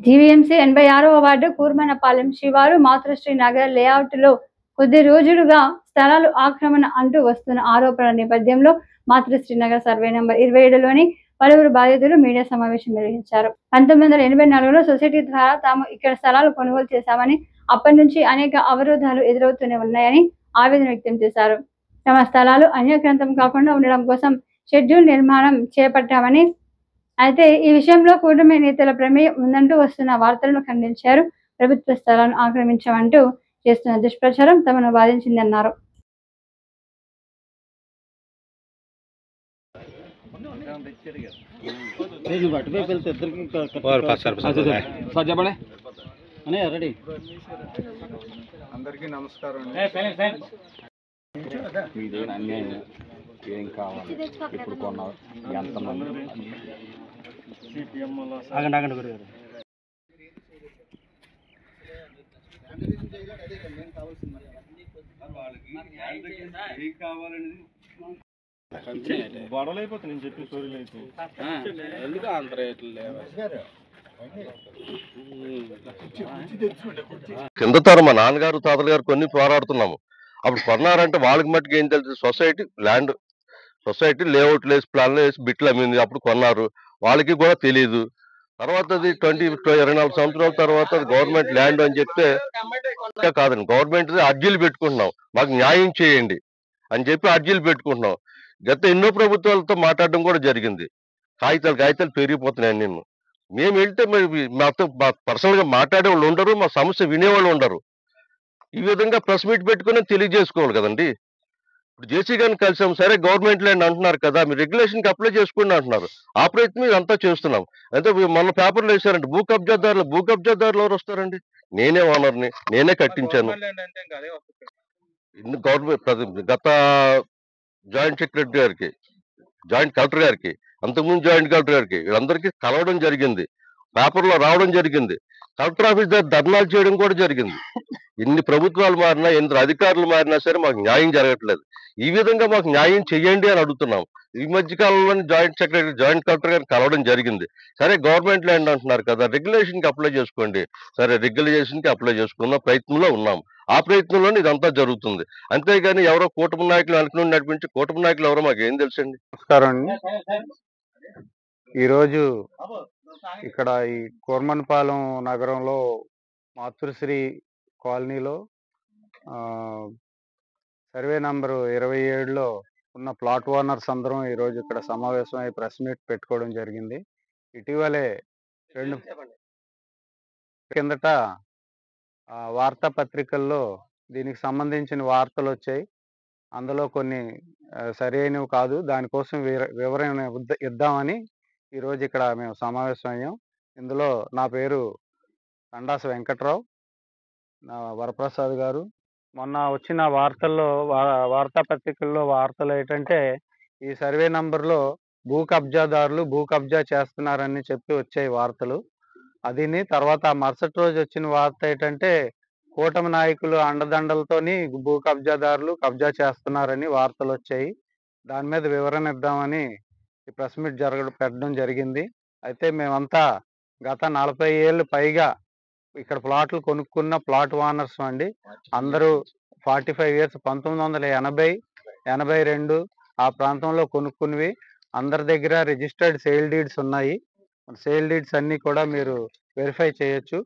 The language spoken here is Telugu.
జీవీఎంసీ 86వ వార్డు కూర్మనపాలెం శివారు మాతృశ్రీ నగర్ లేఅవుట్లో కొద్ది రోజులుగా స్థలాలు ఆక్రమణ అంటూ వస్తున్న ఆరోపణల నేపథ్యంలో మాతృశ్రీ నగర్ సర్వే నంబర్ 27లోని పలువురు బాధితులు మీడియా సమావేశం నిర్వహించారు. 1984లో సొసైటీ ద్వారా తాము ఇక్కడ స్థలాలు కొనుగోలు చేశామని, అప్పటి నుంచి అనేక అవరోధాలు ఎదురవుతూనే ఉన్నాయని ఆవేదన వ్యక్తం చేశారు. తమ స్థలాలు అన్యక్రాంతం కాకుండా ఉండడం కోసం షెడ్యూల్ నిర్మాణం చేపట్టామని, అయితే ఈ విషయంలో కూటమి నేతల ప్రమేయం ఉందంటూ వస్తున్న వార్తలను ఖండించారు. ప్రభుత్వ స్థలాలను ఆక్రమించామంటూ చేస్తున్న దుష్ప్రచారం తమను బాధించిందన్నారు. అందరికీ నమస్కారం. ఏం కావాలి, ఇప్పుడు కొన్నారు, ఎంతమంది గొడవలైపోతుంది. నేను చెప్పిన స్టోరీలు అయితే ఎందుకు అంత రేట్లు లేవు. కింద తరం మా నాన్నగారు తాతల గారు కొన్ని పోరాడుతున్నాము. అప్పుడు కొన్నారంటే వాళ్ళకి మట్టుకు ఏం తెలుసు, సొసైటీ లేఅవుట్ వేసి ప్లాన్లు వేసి బిట్లు అమ్మింది, అప్పుడు కొన్నారు, వాళ్ళకి కూడా తెలియదు. తర్వాత అది 24 సంవత్సరాల తర్వాత గవర్నమెంట్ ల్యాండ్ అని చెప్తే కాదండి, గవర్నమెంట్ అర్జీలు పెట్టుకుంటున్నాం, మాకు న్యాయం చేయండి అని చెప్పి అర్జీలు పెట్టుకుంటున్నాం. గత ఎన్నో ప్రభుత్వాలతో మాట్లాడడం కూడా జరిగింది. కాగితాలు పెరిగిపోతున్నాయి. నిన్ను మేము వెళ్తే మాతో పర్సనల్ గా మాట్లాడే వాళ్ళు ఉండరు, మా సమస్య వినేవాళ్ళు ఉండరు. ఈ విధంగా ప్రెస్ మీట్ పెట్టుకుని తెలియజేసుకోవాలి కదండి. ఇప్పుడు జేసీ గారిని కలిసాం, సరే గవర్నమెంట్ ల్యాండ్ అంటున్నారు కదా, మీరు రెగ్యులేషన్కి అప్లై చేసుకోండి అంటున్నారు. ఆ ప్రయత్నం ఇదంతా చేస్తున్నాం. అంటే మొన్న పేపర్లు వేసారండి, భూ కబ్జాదారులు ఎవరు వస్తారండి? నేనే ఓనర్ని, నేనే కట్టించాను. గవర్నమెంట్ గత జాయింట్ సెక్రటరీ గారికి, జాయింట్ కలెక్టర్ గారికి, అంతకుముందు జాయింట్ కలెక్టర్ గారికి, వీళ్ళందరికీ కలవడం జరిగింది, పేపర్లో రావడం జరిగింది, కలెక్టర్ ఆఫీస్ దగ్గర ధర్నాలు చేయడం కూడా జరిగింది. ఎన్ని ప్రభుత్వాలు మారినా, ఎన్ని అధికారులు మారినా సరే మాకు న్యాయం జరగట్లేదు. ఈ విధంగా మాకు న్యాయం చెయ్యండి అని అడుగుతున్నాం. ఈ మధ్య కాలంలోని జాయింట్ కలెక్టర్ గారిని కలవడం జరిగింది. సరే గవర్నమెంట్ ల్యాండ్ అంటున్నారు కదా, రెగ్యులేషన్కి అప్లై చేసుకోండి. సరే రెగ్యులేషన్కి అప్లై చేసుకున్న ప్రయత్నంలో ఉన్నాం. ఆ ప్రయత్నంలోనే ఇదంతా జరుగుతుంది. అంతేగాని ఎవరో కూటమి నాయకులు అనుకుని నడిపించి, కూటమి నాయకులు ఎవరో మాకు ఏం తెలుసండి. నమస్కారం అండి. ఈరోజు ఇక్కడ ఈ కూర్మనపాలెం నగరంలో మాతృశ్రీ కాలనీలో సర్వే నంబరు 27లో ఉన్న ప్లాట్ ఓనర్స్ అందరం ఈరోజు ఇక్కడ సమావేశమై ప్రెస్ మీట్ పెట్టుకోవడం జరిగింది. ఇటీవలే 2 కిందట వార్తాపత్రికల్లో దీనికి సంబంధించిన వార్తలు వచ్చాయి. అందులో కొన్ని సరైనవి కాదు, దానికోసం వివరణ ఇద్దామని ఈరోజు ఇక్కడ మేము సమావేశం అయ్యాం. ఇందులో నా పేరు కండాస వెంకట్రావు, వరప్రసాద్ గారు. మొన్న వచ్చిన వార్తాపత్రికల్లో వార్తలు ఏంటంటే, ఈ సర్వే నంబర్లో భూ కబ్జా చేస్తున్నారని చెప్పి వచ్చాయి వార్తలు. అదిని తర్వాత మరుసటి రోజు వచ్చిన వార్త ఏంటంటే, కూటమి నాయకులు అండదండలతోని భూ కబ్జాదారులు కబ్జా చేస్తున్నారని వార్తలు వచ్చాయి. దాని మీద వివరణ ఇద్దామని ఈ ప్రెస్ మీట్ పెట్టడం జరిగింది. అయితే మేమంతా గత 40 ఏళ్ళు పైగా ఇక్కడ ప్లాట్లు కొనుక్కున్న ప్లాట్ ఓనర్స్ అండి. అందరూ 45 ఇయర్స్ 1980, 82 ఆ ప్రాంతంలో కొనుక్కున్నవి. అందరి దగ్గర రిజిస్టర్డ్ సేల్ డీడ్స్ ఉన్నాయి. సేల్ డీడ్స్ అన్నీ కూడా మీరు వెరిఫై చేయొచ్చు.